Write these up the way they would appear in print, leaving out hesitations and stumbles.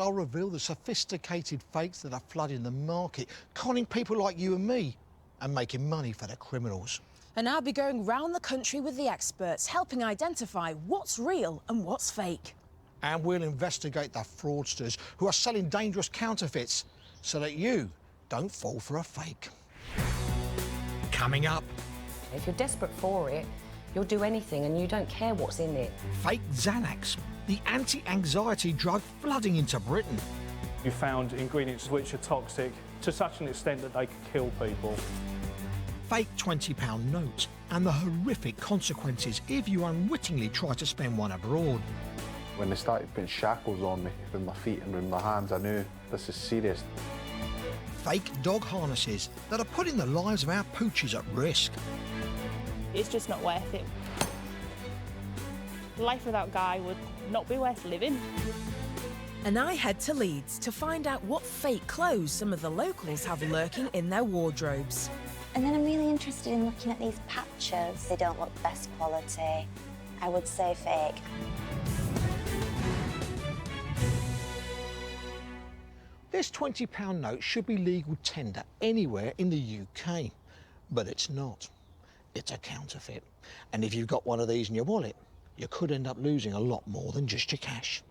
I'll reveal the sophisticated fakes that are flooding the market, conning people like you and me, and making money for the criminals. And I'll be going round the country with the experts, helping identify what's real and what's fake. And we'll investigate the fraudsters who are selling dangerous counterfeits so that you don't fall for a fake. Coming up, If you're desperate for it, you'll do anything and you don't care what's in it. fake Xanax, the anti-anxiety drug flooding into Britain. You found ingredients which are toxic to such an extent that they could kill people. Fake £20 notes and the horrific consequences if you unwittingly try to spend one abroad. When they started putting shackles on me, with my feet and with my hands, I knew this is serious. Fake dog harnesses that are putting the lives of our pooches at risk. It's just not worth it. Life without Guy would not be worth living. And I head to Leeds to find out what fake clothes some of the locals have lurking in their wardrobes. And then I'm really interested in looking at these patches. They don't look best quality. I would say fake. This £20 note should be legal tender anywhere in the UK, but it's not. It's a counterfeit. And if you've got one of these in your wallet, you could end up losing a lot more than just your cash.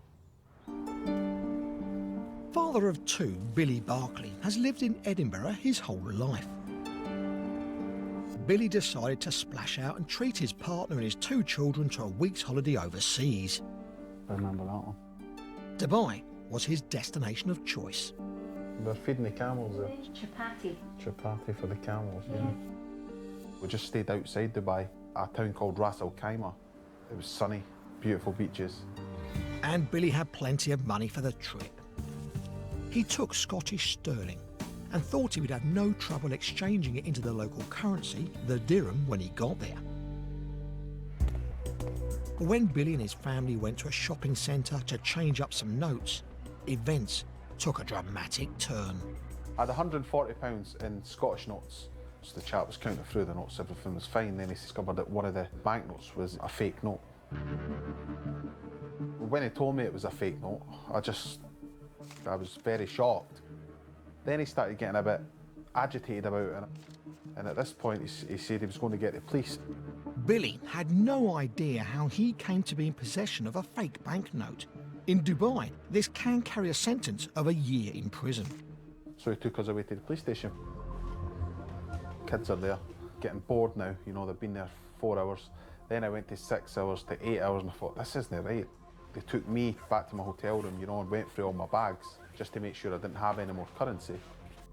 Father of two, Billy Barclay, has lived in Edinburgh his whole life. Billy decided to splash out and treat his partner and his two children to a week's holiday overseas. I remember that one. Dubai was his destination of choice. They're feeding the camels there. Chapati. Chapati for the camels, yeah. We just stayed outside Dubai, a town called Ras Al Khaimah. It was sunny, beautiful beaches. And Billy had plenty of money for the trip. He took Scottish sterling and thought he would have no trouble exchanging it into the local currency, the dirham, when he got there. But when Billy and his family went to a shopping centre to change up some notes, events took a dramatic turn. I had £140 in Scottish notes. So the chap was counting through the notes, everything was fine. Then he discovered that one of the banknotes was a fake note. When he told me it was a fake note, I was very shocked. Then he started getting a bit agitated about it. And at this point, he said he was going to get the police. Billy had no idea how he came to be in possession of a fake banknote. In Dubai, this can carry a sentence of a year in prison. So he took us away to the police station. Kids are there, getting bored now, you know, they've been there 4 hours. Then I went to 6 hours to 8 hours and I thought, this isn't right. They took me back to my hotel room, you know, and went through all my bags just to make sure I didn't have any more currency.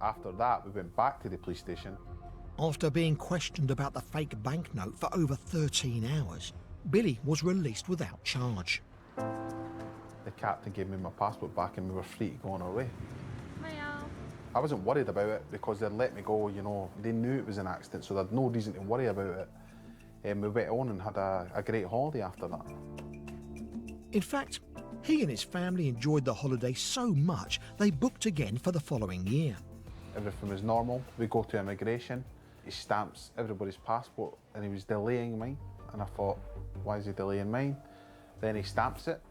After that, we went back to the police station. After being questioned about the fake banknote for over 13 hours, Billy was released without charge. The captain gave me my passport back and we were free to go on our way. I wasn't worried about it because they'd let me go, you know. They knew it was an accident, so they had no reason to worry about it. And we went on and had a great holiday after that. In fact, he and his family enjoyed the holiday so much they booked again for the following year. Everything was normal. We go to immigration. He stamps everybody's passport and he was delaying mine. And I thought, why is he delaying mine? Then he stamps it.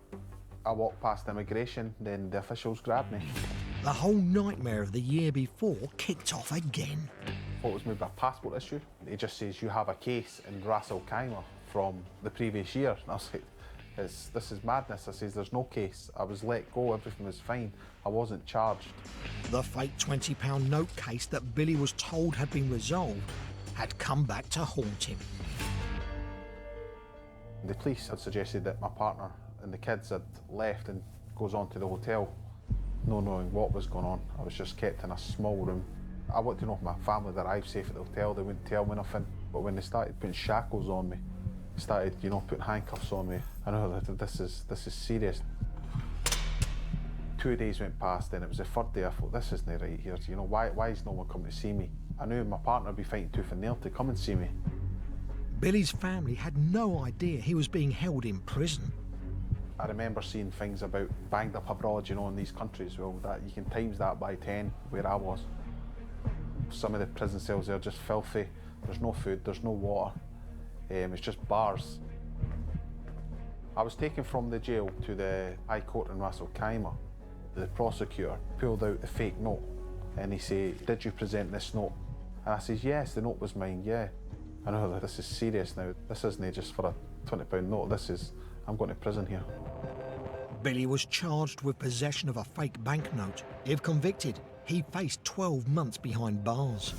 I walked past immigration, then the officials grabbed me. The whole nightmare of the year before kicked off again. What was maybe a passport issue? He just says, you have a case in Ras Al Khaimah from the previous year. And I was like, this is madness. I says, there's no case. I was let go, everything was fine. I wasn't charged. The fake £20 note case that Billy was told had been resolved had come back to haunt him. The police had suggested that my partner and the kids had left and goes on to the hotel. No knowing what was going on, I was just kept in a small room. I wanted to know if my family had arrived safe at the hotel. They wouldn't tell me nothing. But when they started putting shackles on me, started, you know, putting handcuffs on me, I know that this is serious. 2 days went past, and it was the third day I thought, this isn't right here. You know, why is no one coming to see me? I knew my partner would be fighting tooth and nail to come and see me. Billy's family had no idea he was being held in prison. I remember seeing things about banged up abroad, you know, in these countries. Well, that you can times that by 10 where I was. Some of the prison cells are just filthy. There's no food, there's no water. It's just bars. I was taken from the jail to the High Court in Ras Al Khaimah. The prosecutor pulled out the fake note and he said, "Did you present this note?" And I says, "Yes, the note was mine, yeah." I know that this is serious now. This isn't just for a £20 note. This is, I'm going to prison here. Billy was charged with possession of a fake banknote. If convicted, he faced 12 months behind bars.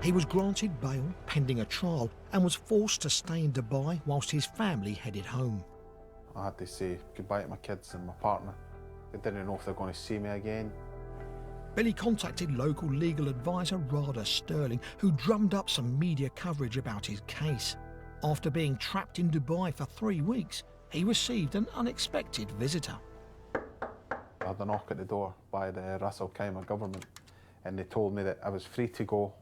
He was granted bail pending a trial and was forced to stay in Dubai whilst his family headed home. I had to say goodbye to my kids and my partner. I didn't know if they were going to see me again. Billy contacted local legal advisor Rada Sterling, who drummed up some media coverage about his case. After being trapped in Dubai for 3 weeks, he received an unexpected visitor. I had a knock at the door by the Ras Al Khaimah government, and they told me that I was free to go.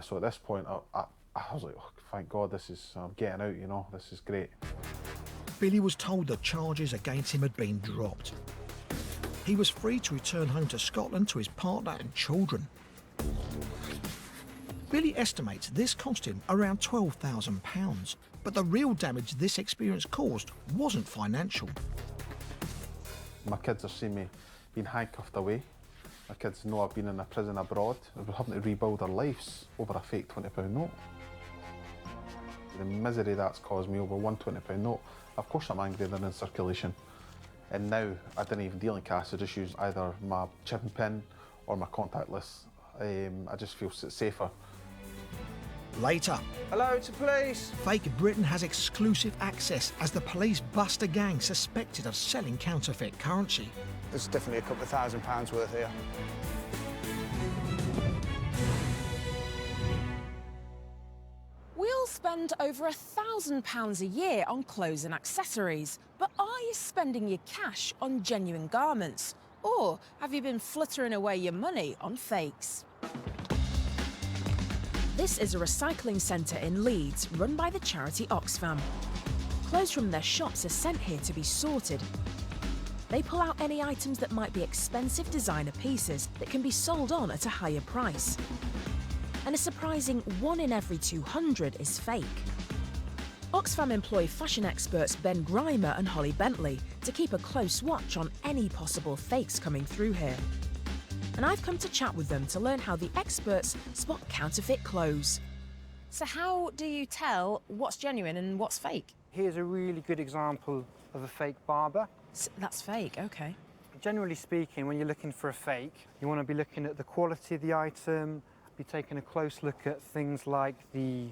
So at this point, I was like, oh, thank God, I'm getting out, you know, this is great. Billy was told the charges against him had been dropped. He was free to return home to Scotland to his partner and children. Billy estimates this cost him around £12,000, but the real damage this experience caused wasn't financial. My kids have seen me being handcuffed away. My kids know I've been in a prison abroad. We're having to rebuild our lives over a fake £20 note. The misery that's caused me over one £20 note, of course I'm angry they're in circulation. And now I didn't even deal in cash, I just use either my chip and pin or my contactless. I just feel safer. Later, Hello to police. Fake Britain has exclusive access as the police bust a gang suspected of selling counterfeit currency. There's definitely a couple of £1,000 worth here. We all spend over £1,000 a year on clothes and accessories, but are you spending your cash on genuine garments? Or have you been flittering away your money on fakes? This is a recycling centre in Leeds run by the charity Oxfam. Clothes from their shops are sent here to be sorted. They pull out any items that might be expensive designer pieces that can be sold on at a higher price. And a surprising 1 in every 200 is fake. Oxfam employ fashion experts Ben Grimer and Holly Bentley to keep a close watch on any possible fakes coming through here. And I've come to chat with them to learn how the experts spot counterfeit clothes. So how do you tell what's genuine and what's fake? Here's a really good example of a fake barber. That's fake, okay. Generally speaking, when you're looking for a fake, you want to be looking at the quality of the item, be taking a close look at things like the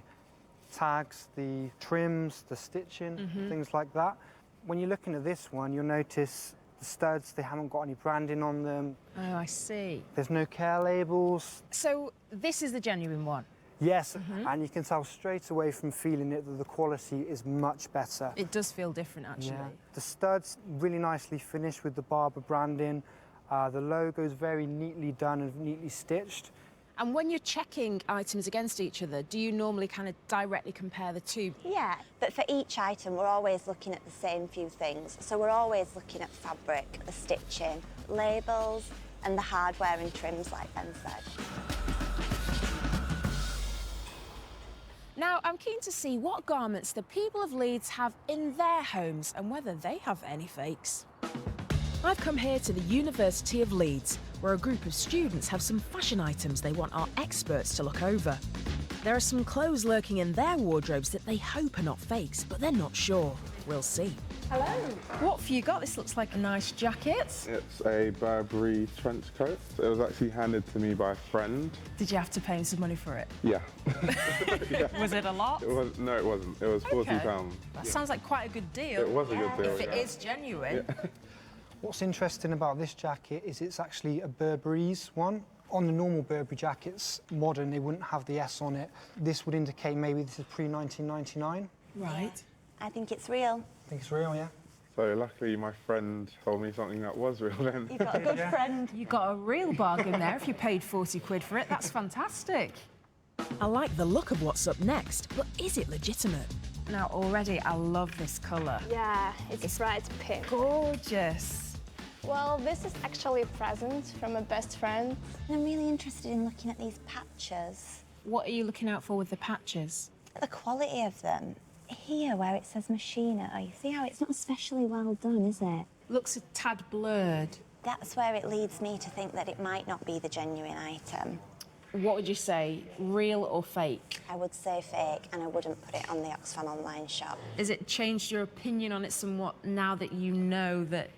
tags, the trims, the stitching, things like that. When you're looking at this one, you'll notice the studs, they haven't got any branding on them. Oh, I see. There's no care labels. So this is the genuine one? Yes, and you can tell straight away from feeling it that the quality is much better. It does feel different, actually. Yeah. The studs really nicely finished with the Barber branding. The logo's very neatly done and neatly stitched. And when you're checking items against each other, do you normally kind of directly compare the two? Yeah, but for each item, we're always looking at the same few things. So we're always looking at fabric, the stitching, labels, and the hardware and trims, like Ben said. Now, I'm keen to see what garments the people of Leeds have in their homes and whether they have any fakes. I've come here to the University of Leeds, where a group of students have some fashion items they want our experts to look over. There are some clothes lurking in their wardrobes that they hope are not fakes, but they're not sure. We'll see. Hello. What have you got? This looks like a nice jacket. It's a Burberry trench coat. It was actually handed to me by a friend. Did you have to pay him some money for it? Yeah. Yeah. Was it a lot? No, it wasn't. It was £40. That sounds like quite a good deal. It was a good deal, If it is genuine. Yeah. What's interesting about this jacket is it's actually a Burberry's one. On the normal Burberry jackets, modern, they wouldn't have the S on it. This would indicate maybe this is pre-1999. Right. I think it's real. I think it's real, yeah. So luckily my friend told me something that was real then. You've got a good friend. You got a real bargain there if you paid 40 quid for it. That's fantastic. I like the look of what's up next, but is it legitimate? Now, already I love this colour. Yeah, it's bright pink. Gorgeous. Well, this is actually a present from a best friend. And I'm really interested in looking at these patches. What are you looking out for with the patches? The quality of them. Here, where it says Machina, you see how it's not especially well done, is it? looks a tad blurred. That's where it leads me to think that it might not be the genuine item. What would you say, real or fake? I would say fake, and I wouldn't put it on the Oxfam online shop. Has it changed your opinion on it somewhat now that you know that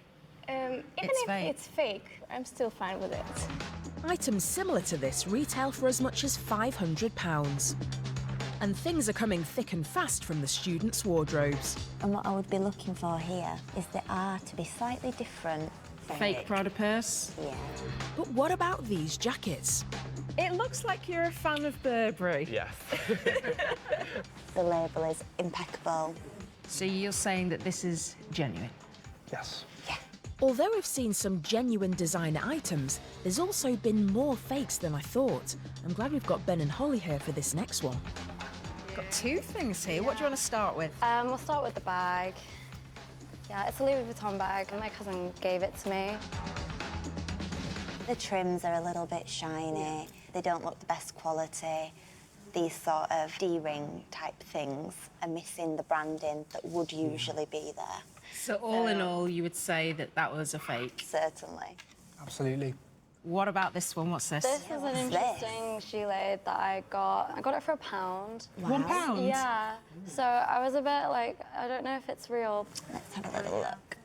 Even it's if fake? it's fake, I'm still fine with it. Items similar to this retail for as much as £500. And things are coming thick and fast from the students' wardrobes. And what I would be looking for here is the R to be slightly different. Fake Prada purse? Yeah. But what about these jackets? It looks like you're a fan of Burberry. Yeah. The label is impeccable. So you're saying that this is genuine? Yes. Although we've seen some genuine designer items, there's also been more fakes than I thought. I'm glad we've got Ben and Holly here for this next one. Got two things here. What do you want to start with? We'll start with the bag. Yeah, it's a Louis Vuitton bag, and my cousin gave it to me. The trims are a little bit shiny. They don't look the best quality. These sort of D-ring type things are missing the branding that would usually be there. So all in all, you would say that that was a fake? Certainly. Absolutely. What about this one? What's this? This is an interesting gilet that I got. I got it for £1. Wow. £1? Yeah. So I was a bit like, I don't know if it's real. Let's have a little look.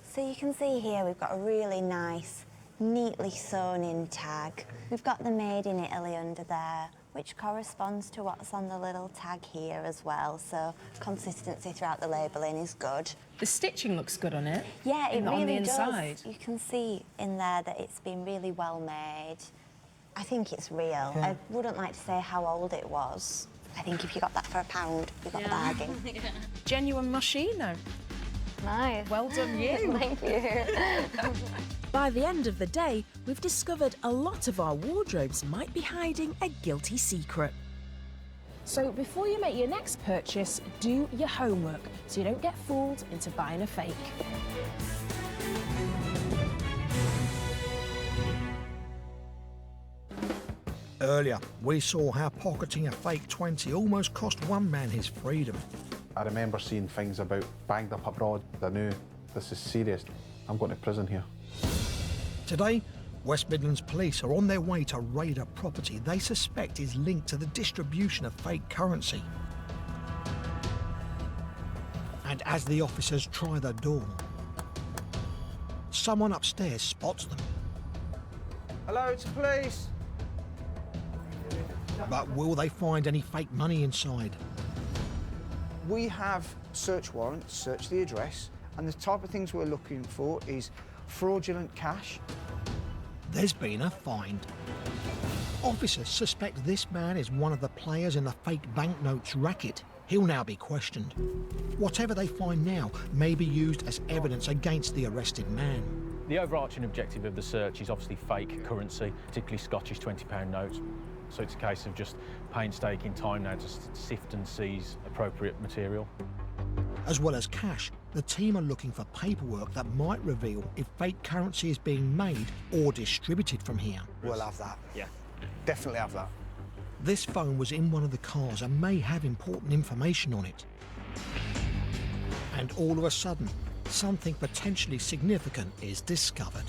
So you can see here we've got a really nice, neatly sewn in tag. We've got the Made in Italy under there, which corresponds to what's on the little tag here as well. So consistency throughout the labelling is good. The stitching looks good on it. Yeah, it really on the does. inside. You can see in there that it's been really well made. I think it's real. I wouldn't like to say how old it was. I think if you got that for £1, you got a bargain. Genuine Moschino. Nice. Well done, you. Thank you. By the end of the day, we've discovered a lot of our wardrobes might be hiding a guilty secret. So before you make your next purchase, do your homework so you don't get fooled into buying a fake. Earlier, we saw how pocketing a fake 20 almost cost one man his freedom. I remember seeing things about banged up abroad. I knew this is serious. I'm going to prison here. Today, West Midlands police are on their way to raid a property they suspect is linked to the distribution of fake currency. And as the officers try the door, someone upstairs spots them. Hello, it's the police. But will they find any fake money inside? We have search warrants, search the address, and the type of things we're looking for is fraudulent cash. There's been a find. Officers suspect this man is one of the players in the fake banknotes racket. He'll now be questioned. Whatever they find now may be used as evidence against the arrested man. The overarching objective of the search is obviously fake currency, particularly Scottish £20 notes. So it's a case of just painstaking time now to sift and seize appropriate material. As well as cash, the team are looking for paperwork that might reveal if fake currency is being made or distributed from here. We'll have that. Yeah. Definitely have that. This phone was in one of the cars and may have important information on it. And all of a sudden, something potentially significant is discovered.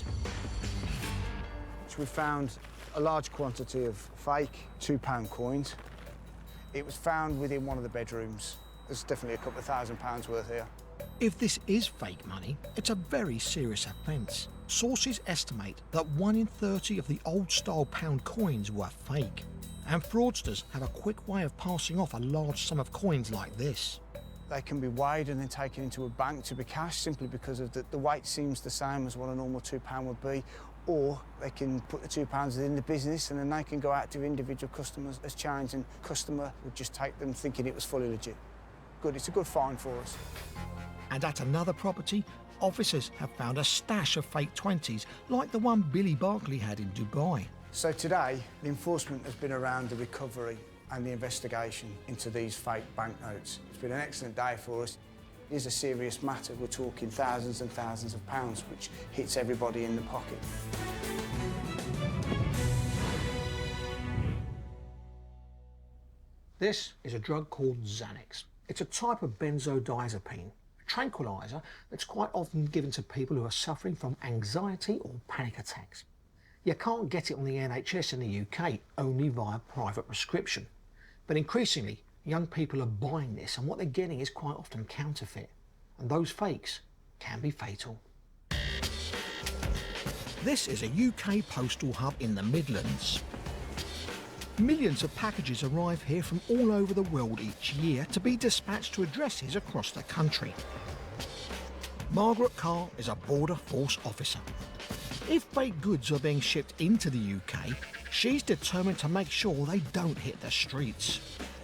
So we found a large quantity of fake £2 coins. It was found within one of the bedrooms. There's definitely a couple of £1,000 worth here. If this is fake money, it's a very serious offence. Sources estimate that 1 in 30 of the old-style pound coins were fake. And fraudsters have a quick way of passing off a large sum of coins like this. They can be weighed and then taken into a bank to be cashed simply because of the weight seems the same as what a normal £2 would be. Or they can put the £2 in the business and then they can go out to individual customers as change, and customer would just take them thinking it was fully legit. Good, it's a good find for us. And at another property, officers have found a stash of fake 20s like the one Billy Barkley had in Dubai. So today, the enforcement has been around the recovery and the investigation into these fake banknotes. It's been an excellent day for us. It is a serious matter. We're talking thousands and thousands of pounds, which hits everybody in the pocket. This is a drug called Xanax. It's a type of benzodiazepine. tranquiliser that's quite often given to people who are suffering from anxiety or panic attacks. You can't get it on the NHS in the UK, only via private prescription. But increasingly, young people are buying this, and what they're getting is quite often counterfeit. And those fakes can be fatal. This is a UK postal hub in the Midlands. Millions of packages arrive here from all over the world each year to be dispatched to addresses across the country. Margaret Carr is a Border Force officer. If fake goods are being shipped into the UK, she's determined to make sure they don't hit the streets.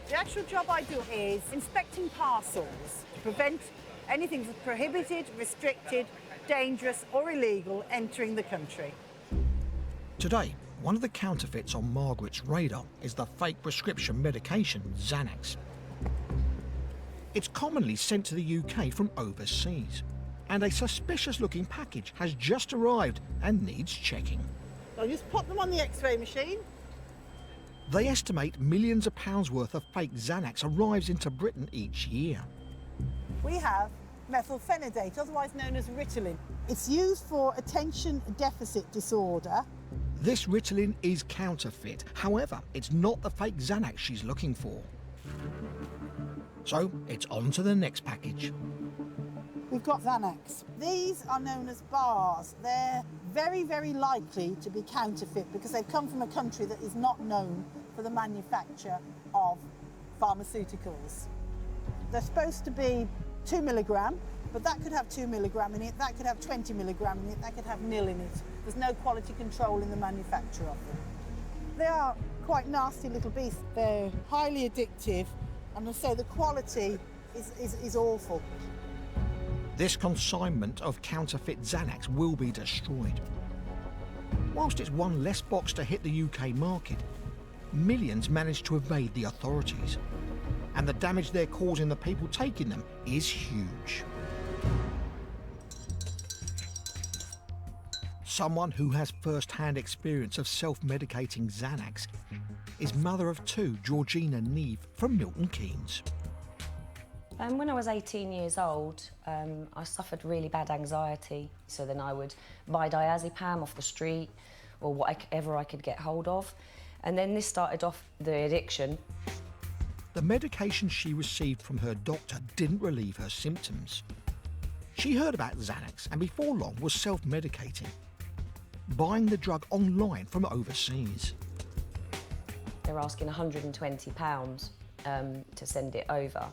The actual job I do is inspecting parcels to prevent anything that's prohibited, restricted, dangerous or illegal entering the country. Today, one of the counterfeits on Margaret's radar is the fake prescription medication Xanax. It's commonly sent to the UK from overseas, and a suspicious-looking package has just arrived and needs checking. I'll just pop them on the X-ray machine. They estimate millions of pounds worth of fake Xanax arrives into Britain each year. We have methylphenidate, otherwise known as Ritalin. It's used for attention deficit disorder. This Ritalin is counterfeit. However, it's not the fake Xanax she's looking for. So it's on to the next package. We've got Xanax. These are known as bars. They're very, very likely to be counterfeit because they've come from a country that is not known for the manufacture of pharmaceuticals. They're supposed to be 2 milligram, but that could have 2 milligram in it, that could have 20 milligram in it, that could have nil in it. There's no quality control in the manufacture of them. They are quite nasty little beasts. They're highly addictive, and I say the quality is awful. This consignment of counterfeit Xanax will be destroyed. Whilst it's one less box to hit the UK market, millions manage to evade the authorities, and the damage they're causing the people taking them is huge. Someone who has first-hand experience of self-medicating Xanax is mother of two, Georgina Neve from Milton Keynes. When I was 18 years old, I suffered really bad anxiety. So then I would buy diazepam off the street or whatever I could get hold of. And then this started off the addiction. The medication she received from her doctor didn't relieve her symptoms. She heard about Xanax and before long was self-medicating, buying the drug online from overseas. They're asking £120 to send it over.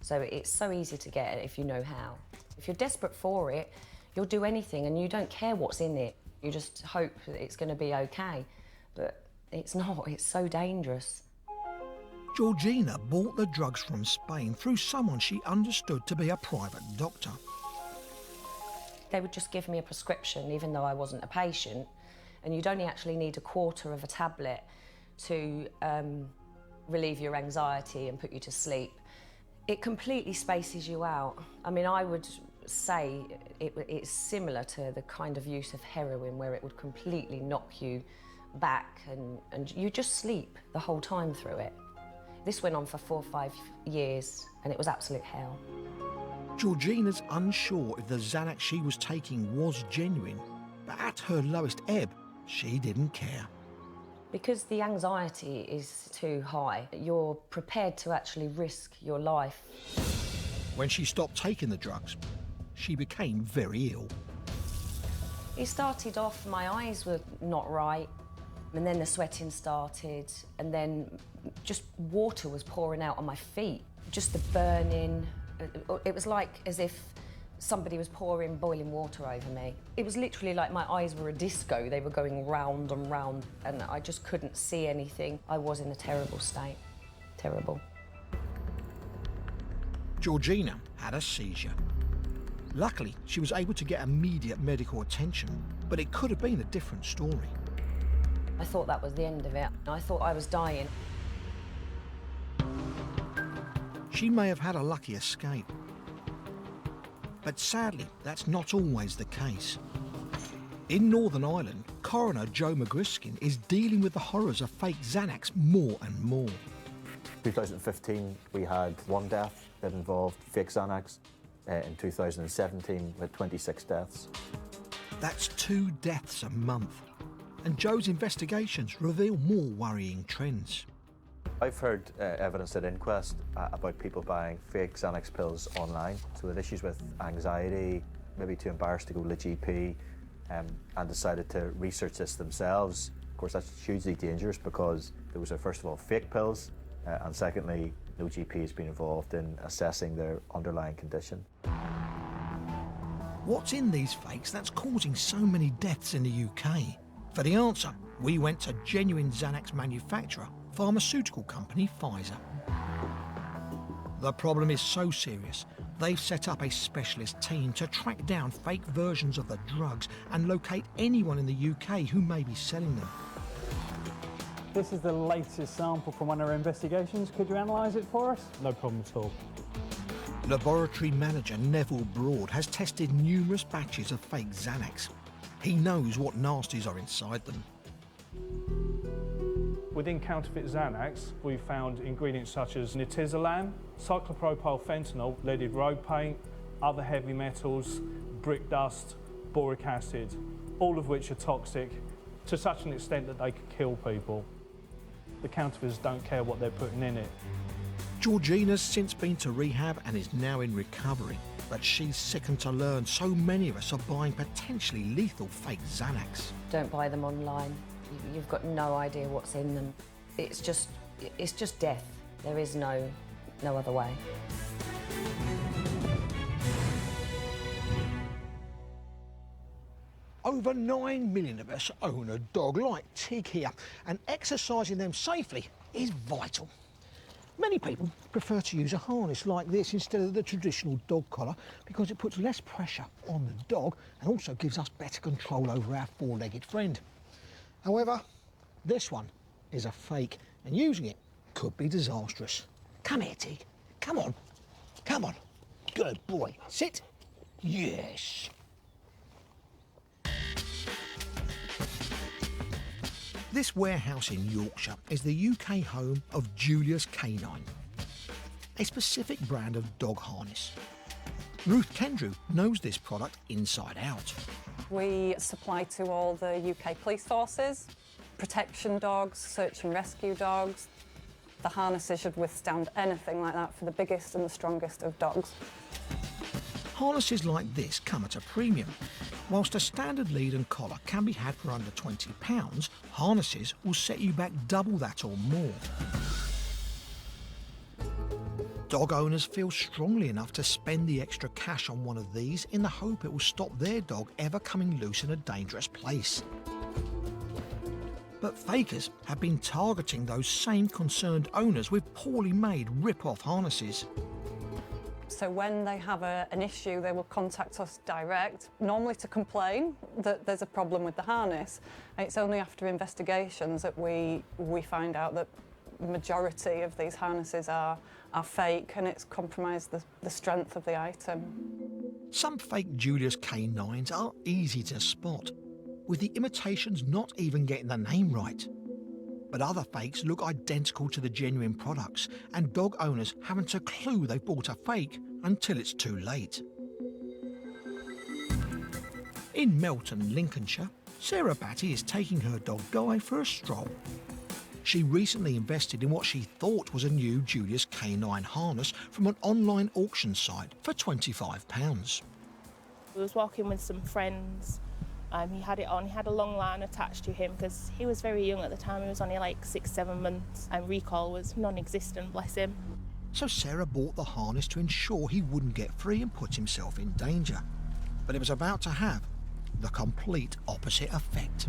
So it's so easy to get if you know how. If you're desperate for it, you'll do anything and you don't care what's in it. You just hope that it's going to be okay. But it's not, it's so dangerous. Georgina bought the drugs from Spain through someone she understood to be a private doctor. They would just give me a prescription, even though I wasn't a patient, and you'd only actually need a quarter of a tablet to relieve your anxiety and put you to sleep. It completely spaces you out. I mean, I would say it's similar to the kind of use of heroin where it would completely knock you back and you just sleep the whole time through it. This went on for 4 or 5 years and it was absolute hell. Georgina's unsure if the Xanax she was taking was genuine, but at her lowest ebb, she didn't care. Because the anxiety is too high, you're prepared to actually risk your life. When she stopped taking the drugs, she became very ill. It started off, my eyes were not right, and then the sweating started, and then just water was pouring out on my feet. Just the burning. It was like as if somebody was pouring boiling water over me. It was literally like my eyes were a disco. They were going round and round, and I just couldn't see anything. I was in a terrible state. Terrible. Georgina had a seizure. Luckily, she was able to get immediate medical attention, but it could have been a different story. I thought that was the end of it. I thought I was dying. She may have had a lucky escape. But sadly, that's not always the case. In Northern Ireland, coroner Joe McGriskin is dealing with the horrors of fake Xanax more and more. 2015, we had one death that involved fake Xanax. in 2017 with 26 deaths. That's 2 deaths a month. And Joe's investigations reveal more worrying trends. I've heard evidence at inquest about people buying fake Xanax pills online, so with issues with anxiety, maybe too embarrassed to go to the GP, and decided to research this themselves. Of course, that's hugely dangerous because those are, first of all, fake pills, and secondly, no GP has been involved in assessing their underlying condition. What's in these fakes that's causing so many deaths in the UK? For the answer, we went to genuine Xanax manufacturer, pharmaceutical company Pfizer. The problem is so serious, they've set up a specialist team to track down fake versions of the drugs and locate anyone in the UK who may be selling them. This is the latest sample from one of our investigations. Could you analyse it for us? No problem at all. Laboratory manager Neville Broad has tested numerous batches of fake Xanax. He knows what nasties are inside them. Within counterfeit Xanax, we found ingredients such as nitizolam, cyclopropyl fentanyl, leaded road paint, other heavy metals, brick dust, boric acid, all of which are toxic to such an extent that they could kill people. The counterfeiters don't care what they're putting in it. Georgina's since been to rehab and is now in recovery, but she's sickened to learn so many of us are buying potentially lethal fake Xanax. Don't buy them online. You've got no idea what's in them. It's just death. There is no other way. Over 9 million of us own a dog like Tig here, and exercising them safely is vital. Many people prefer to use a harness like this instead of the traditional dog collar because it puts less pressure on the dog and also gives us better control over our four-legged friend. However, this one is a fake, and using it could be disastrous. Come here, Tig. Come on. Come on. Good boy. Sit. Yes. This warehouse in Yorkshire is the UK home of Julius Canine, a specific brand of dog harness. Ruth Kendrew knows this product inside out. We supply to all the UK police forces, protection dogs, search and rescue dogs. The harnesses should withstand anything like that for the biggest and the strongest of dogs. Harnesses like this come at a premium. Whilst a standard lead and collar can be had for under £20, harnesses will set you back double that or more. Dog owners feel strongly enough to spend the extra cash on one of these in the hope it will stop their dog ever coming loose in a dangerous place. But fakers have been targeting those same concerned owners with poorly made rip-off harnesses. So when they have an issue, they will contact us direct, normally to complain that there's a problem with the harness. And it's only after investigations that we find out that the majority of these harnesses are fake, and it's compromised the strength of the item. Some fake Julius K9s are easy to spot, with the imitations not even getting the name right. But other fakes look identical to the genuine products, and dog owners haven't a clue they've bought a fake until it's too late. In Melton, Lincolnshire, Sarah Batty is taking her dog Guy for a stroll. She recently invested in what she thought was a new Julius K9 harness from an online auction site for £25. We was walking with some friends. He had it on. He had a long line attached to him because he was very young at the time. He was only like 6-7 months, and recall was non-existent, bless him. So Sarah bought the harness to ensure he wouldn't get free and put himself in danger. But it was about to have the complete opposite effect.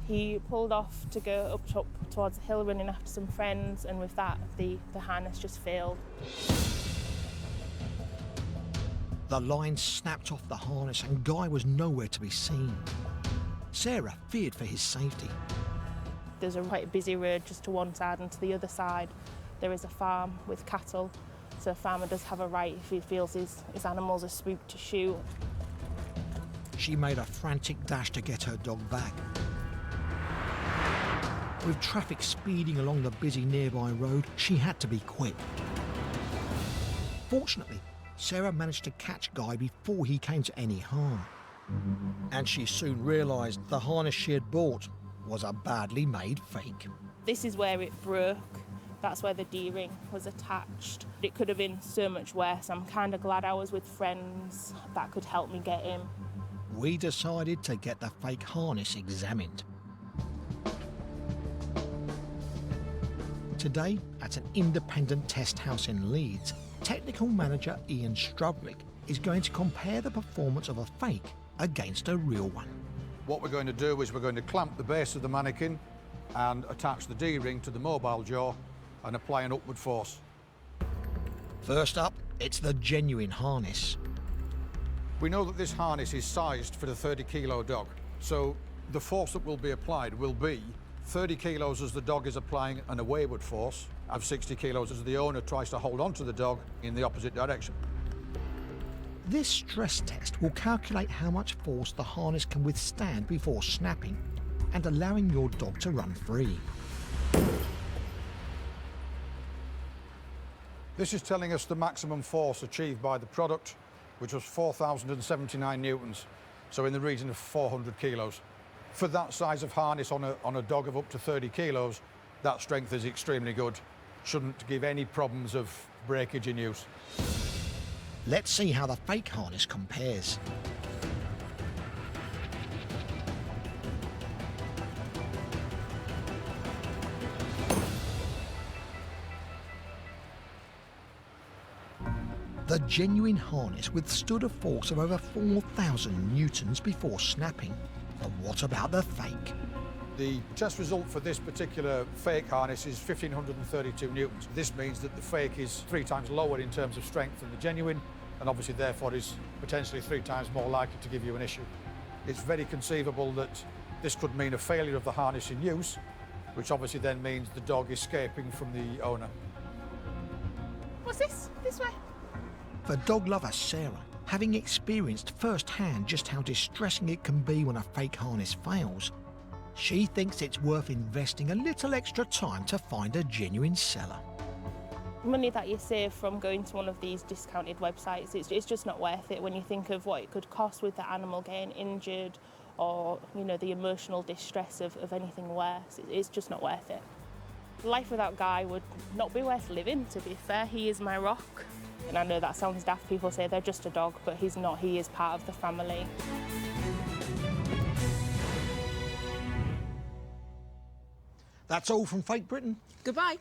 He pulled off to go up towards the hill, running after some friends, and with that, the harness just failed. The line snapped off the harness and Guy was nowhere to be seen. Sarah feared for his safety. There's a quite busy road just to one side, and to the other side there is a farm with cattle, so a farmer does have a right, if he feels his animals are spooked, to shoot. She made a frantic dash to get her dog back. With traffic speeding along the busy nearby road, she had to be quick. Fortunately, Sarah managed to catch Guy before he came to any harm. And she soon realised the harness she had bought was a badly made fake. This is where it broke. That's where the D-ring was attached. It could have been so much worse. I'm kind of glad I was with friends that could help me get him. We decided to get the fake harness examined. Today, at an independent test house in Leeds, technical manager Ian Strubwick is going to compare the performance of a fake against a real one. What we're going to do is we're going to clamp the base of the mannequin and attach the D-ring to the mobile jaw and apply an upward force. First up, it's the genuine harness. We know that this harness is sized for the 30-kilo dog, so the force that will be applied will be 30 kilos as the dog is applying an awayward force, and 60 kilos as the owner tries to hold on to the dog in the opposite direction. This stress test will calculate how much force the harness can withstand before snapping and allowing your dog to run free. This is telling us the maximum force achieved by the product, which was 4,079 newtons, so in the region of 400 kilos. For that size of harness on a dog of up to 30 kilos, that strength is extremely good. Shouldn't give any problems of breakage in use. Let's see how the fake harness compares. The genuine harness withstood a force of over 4,000 newtons before snapping. But what about the fake? The test result for this particular fake harness is 1,532 newtons. This means that the fake is 3 times lower in terms of strength than the genuine, and obviously therefore is potentially 3 times more likely to give you an issue. It's very conceivable that this could mean a failure of the harness in use, which obviously then means the dog escaping from the owner. What's this? This way? For dog lover Sarah, having experienced firsthand just how distressing it can be when a fake harness fails, she thinks it's worth investing a little extra time to find a genuine seller. Money that you save from going to one of these discounted websites, it's just not worth it when you think of what it could cost with the animal getting injured or, you know, the emotional distress of anything worse. It's just not worth it. Life without Guy would not be worth living, to be fair. He is my rock. And I know that sounds daft, people say they're just a dog, but he's not, he is part of the family. That's all from Fake Britain. Goodbye.